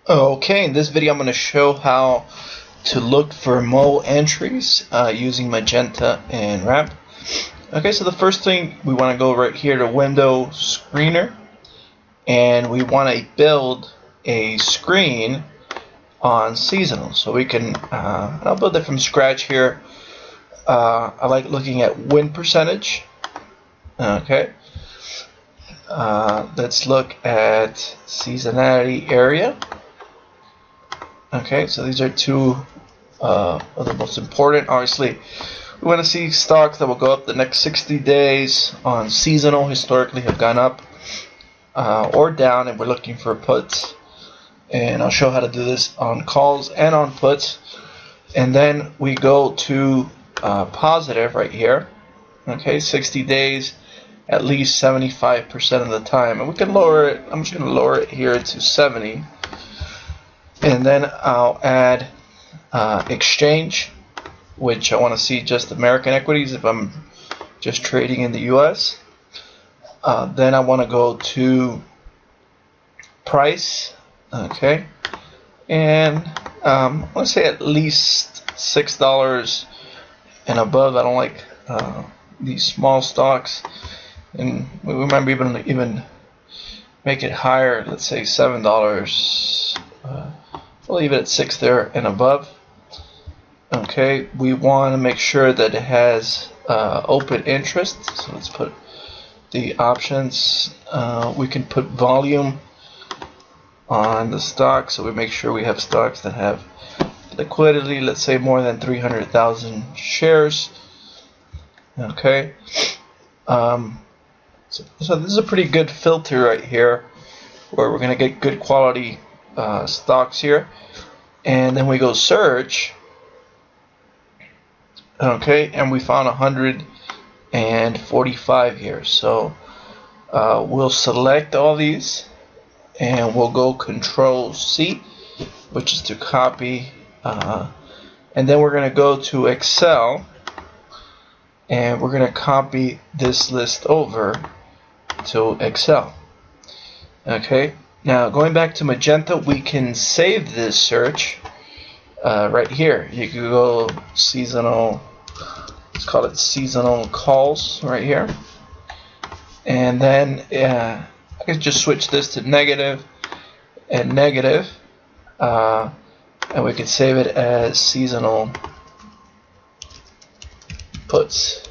Okay, in this video I'm going to show how to look for mole entries using Magenta and Ramp. Okay, so the first thing we want to go right here to Window Screener, and we want to build a screen on seasonal. So we can, I'll build it from scratch here. I like looking at win percentage. Okay, let's look at seasonality area. Okay, so these are two of the most important. Obviously, we want to see stocks that will go up the next 60 days on seasonal, historically have gone up or down, and we're looking for puts. And I'll show how to do this on calls and on puts. And then we go to positive right here. Okay, 60 days, at least 75% of the time. And we can lower it. I'm just going to lower it here to 70. And then I'll add exchange, which I want to see just American equities if I'm just trading in the US. Then I want to go to price, okay, and let's say at least $6 and above. I don't like these small stocks, and we might even make it higher. Let's say $7. We'll leave it at 6 there and above. Okay, we want to make sure that it has open interest. So let's put the options. We can put volume on the stock, so we make sure we have stocks that have liquidity. Let's say more than 300,000 shares. Okay, so this is a pretty good filter right here, where we're going to get good quality stocks here. And then we go search, okay, and we found 145 here. So we'll select all these, and we'll go Control C, which is to copy, and then we're going to go to Excel, and we're going to copy this list over to Excel. Okay, now going back to Magenta, we can save this search right here. You can go seasonal, let's call it seasonal calls right here, and then I can just switch this to negative and negative, and we can save it as seasonal puts.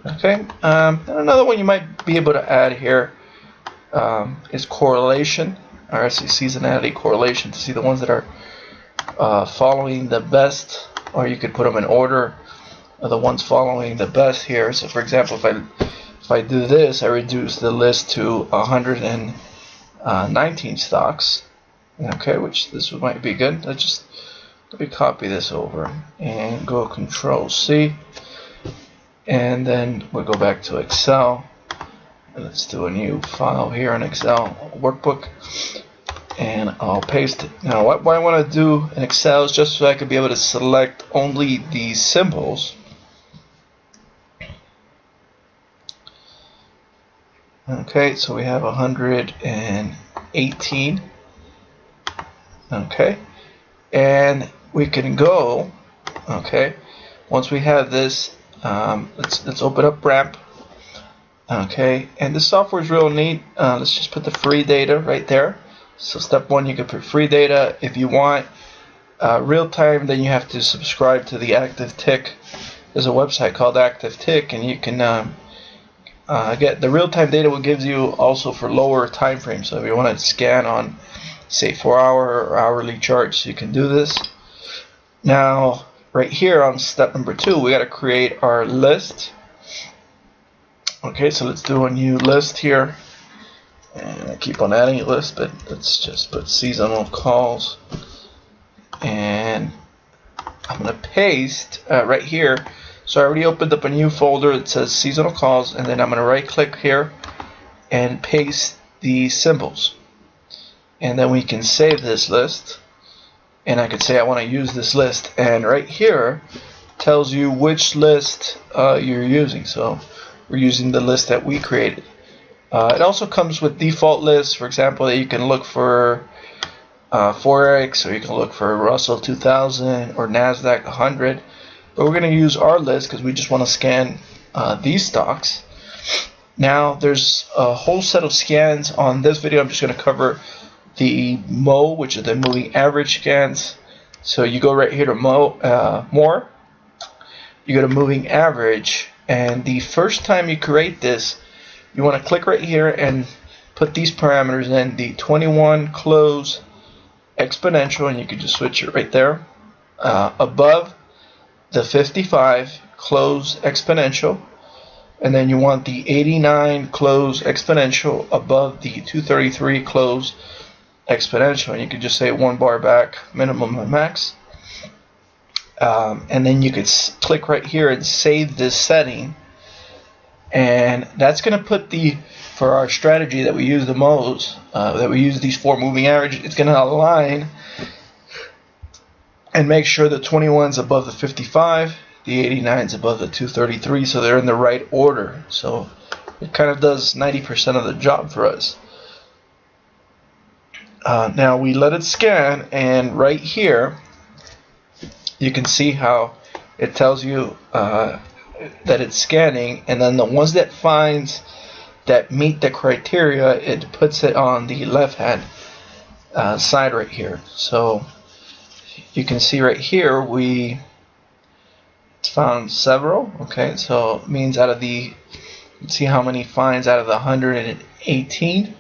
Okay, and another one you might be able to add here is correlation, or actually seasonality correlation, to see the ones that are following the best, or you could put them in order of the ones following the best here. So for example, if I do this, I reduce the list to 119 stocks. Okay, which this might be good. Let me copy this over and go Control C, and then we'll go back to Excel. And let's do a new file here in Excel workbook, and I'll paste it. Now what I want to do in Excel is just so I can be able to select only these symbols. Okay, so we have 118. Okay, and we can go, okay, once we have this, let's open up Ramp. Okay, and this software is real neat. Let's just put the free data right there. So step one, you can put free data. If you want real time, then you have to subscribe to the Active Tick. There's a website called Active Tick, and you can get the real time data. What gives you also for lower time frames. So if you want to scan on, say, 4-hour or hourly charts, you can do this. Now right here on step number 2, we got to create our list. Okay, so let's do a new list here, and I keep on adding a list, but let's just put seasonal calls, and I'm going to paste right here. So I already opened up a new folder that says seasonal calls, and then I'm going to right click here and paste the symbols, and then we can save this list, and I could say I want to use this list, and right here tells you which list you're using. So we're using the list that we created. It also comes with default lists, for example, that you can look for Forex, or you can look for Russell 2000 or NASDAQ 100. But we're going to use our list because we just want to scan these stocks. Now there's a whole set of scans on this video. I'm just going to cover the MO, which is the moving average scans. So you go right here to more. You go to moving average, and the first time you create this, you want to click right here and put these parameters in, the 21 close exponential, and you can just switch it right there, above the 55 close exponential, and then you want the 89 close exponential above the 233 close exponential, and you can just say 1 bar back, minimum and max. And then you could click right here and save this setting, and that's going to put for our strategy that we use the most, that we use these 4 moving averages, it's going to align and make sure the 21's above the 55, the 89's above the 233, so they're in the right order. So it kind of does 90% of the job for us. Now we let it scan, and right here you can see how it tells you that it's scanning, and then the ones that finds that meet the criteria, it puts it on the left hand side right here. So you can see right here we found several. Okay, so it means out of the, let's see how many finds out of the 118.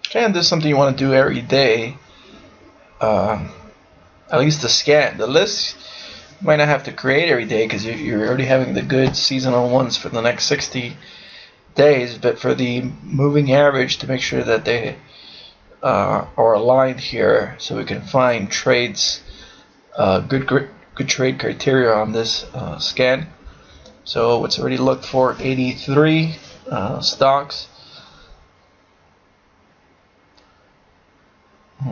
Okay, and this is something you want to do every day. At least the scan. The list you might not have to create every day because you're already having the good seasonal ones for the next 60 days. But for the moving average, to make sure that they are aligned here, so we can find trades, good trade criteria on this scan. So it's already looked for 83 stocks.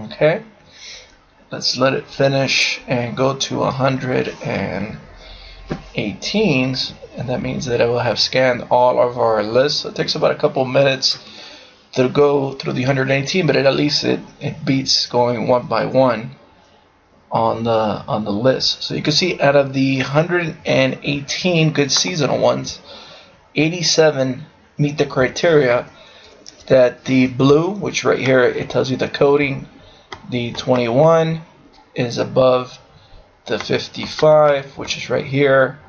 Okay, let's let it finish and go to 118, and that means that it will have scanned all of our lists. So it takes about a couple minutes to go through the 118, but at least it beats going one by one on the list. So you can see out of the 118 good seasonal ones, 87 meet the criteria. That the blue, which right here it tells you the coding, the 21 is above the 55, which is right here,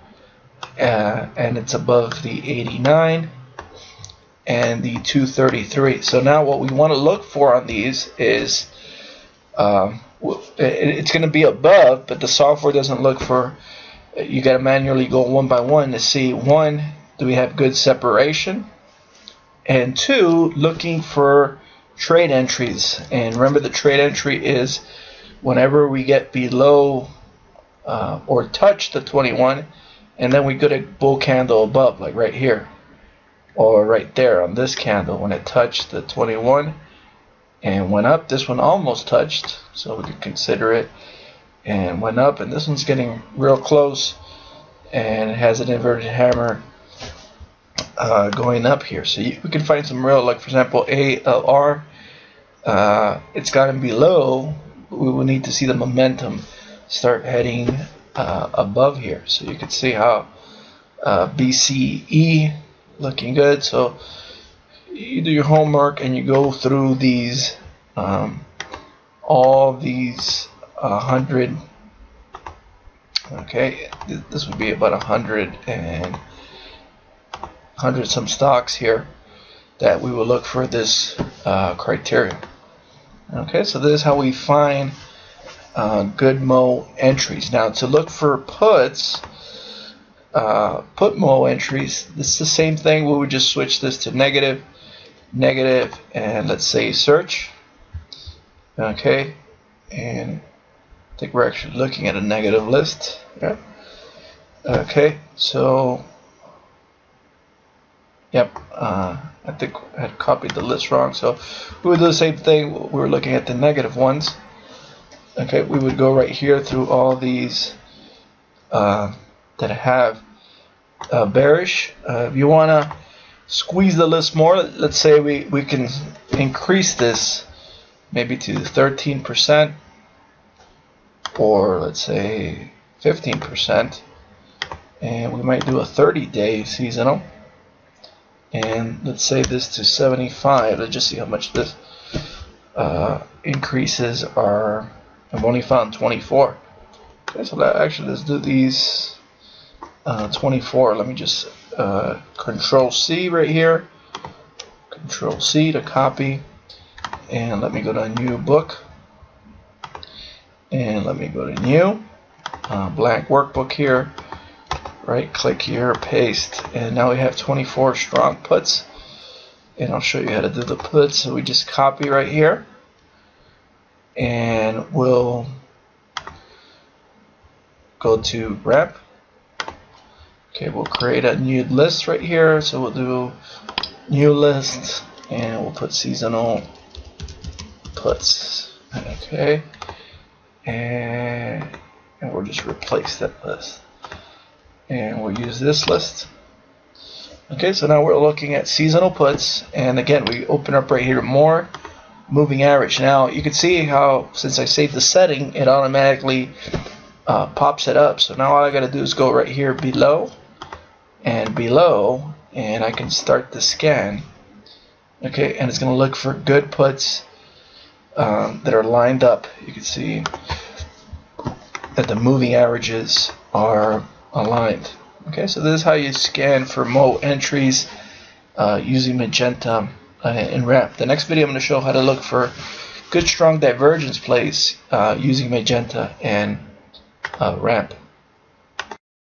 and it's above the 89 and the 233. So now what we want to look for on these is it's going to be above, but the software doesn't look for, you got to manually go one by one to see, one, do we have good separation, and two, looking for trade entries. And remember, the trade entry is whenever we get below or touch the 21, and then we get a bull candle above, like right here or right there on this candle, when it touched the 21 and went up. This one almost touched, so we could consider it, and went up, and this one's getting real close and it has an inverted hammer going up here. So we can find some real, like for example ALR, it's gotten below, we will need to see the momentum start heading above here. So you can see how BCE looking good. So you do your homework and you go through these all these 100. Okay, this would be about 100 some stocks here that we will look for this criteria. Okay, so this is how we find good Mo entries. Now to look for puts, put Mo entries, this is the same thing. We would just switch this to negative, and let's say search. Okay, and I think we're actually looking at a negative list. Yeah. Okay, so yep, I think I had copied the list wrong, so we would do the same thing. We were looking at the negative ones. Okay, we would go right here through all these that have bearish. If you want to squeeze the list more, let's say we can increase this maybe to 13%, or let's say 15%, and we might do a 30-day seasonal, and let's say this to 75. Let's just see how much this increases are. I've only found 24. Okay, so let's do these 24. Let me just Control C right here, Control C to copy, and let me go to new book, and let me go to new blank workbook here. Right click here, paste, and now we have 24 strong puts, and I'll show you how to do the puts. So we just copy right here, and we'll go to Ramp. Okay, we'll create a new list right here. So we'll do new list, and we'll put seasonal puts. Okay, and we'll just replace that list, and we'll use this list. Okay, so now we're looking at seasonal puts, and again we open up right here more moving average. Now you can see how, since I saved the setting, it automatically pops it up. So now all I got to do is go right here below, and I can start the scan. Okay, and it's going to look for good puts that are lined up. You can see that the moving averages are aligned. Okay, so this is how you scan for Mo entries using Magenta and Ramp. The next video I'm going to show how to look for good strong divergence plays using Magenta and Ramp.